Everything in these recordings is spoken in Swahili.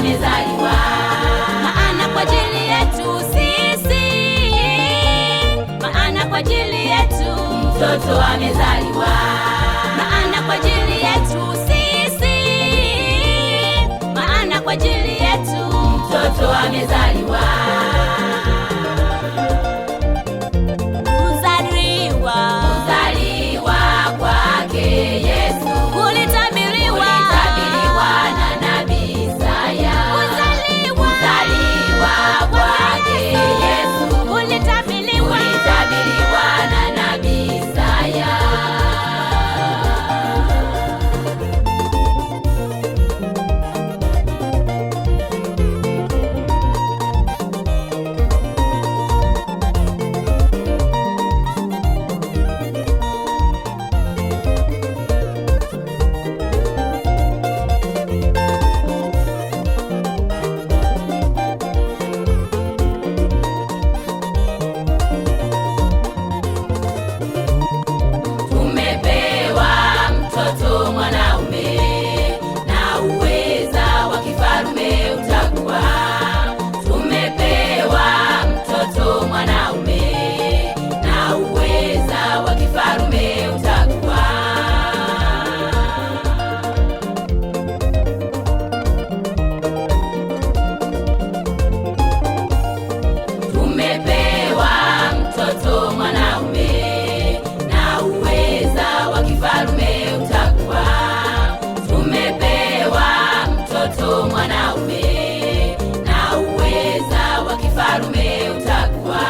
amezaliwa, maana kwa ajili yetu sisi, maana kwa ajili yetu mtoto amezaliwa, maana kwa ajili yetu sisi, maana kwa ajili yetu mtoto amezaliwa. Kuzaliwa kwake Yesu kulitabiriwa na nabii Isaya. kuzaliwa Kwake Yesu kulitabiriwa na nabii Isaya. Tumepewa mtoto mwanaume na uweza wa kifalme utakuwa. Tumepewa mtoto mwanaume na uweza wa kifalme utakuwa. Tumepewa mtoto mwanaume na uweza wa kifalme utakuwa. Tumepewa mtoto mwanaume na uweza wa kifalme utakuwa.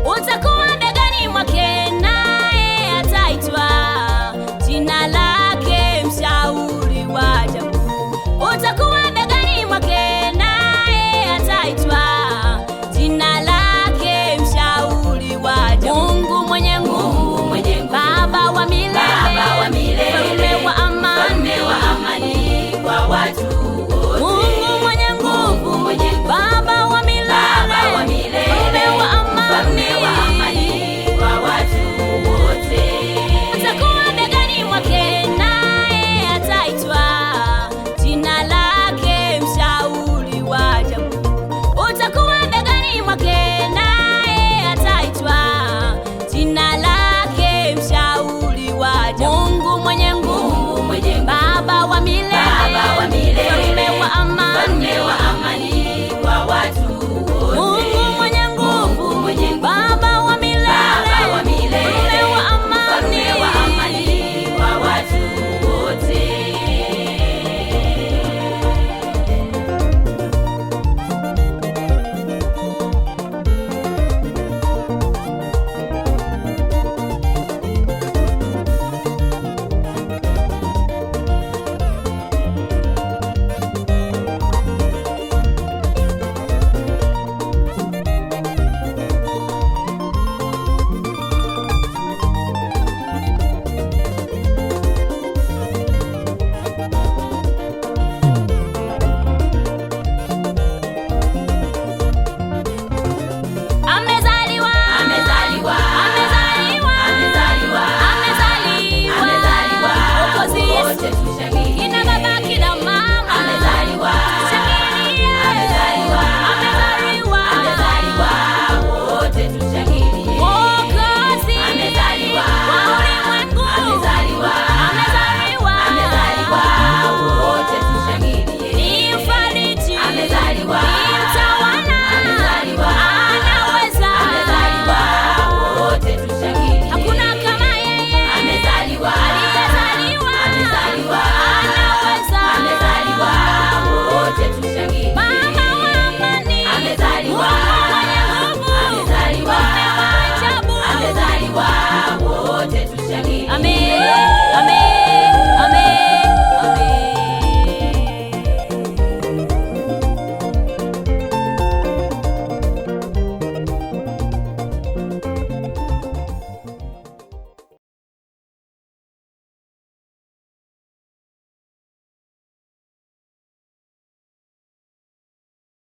utakuwa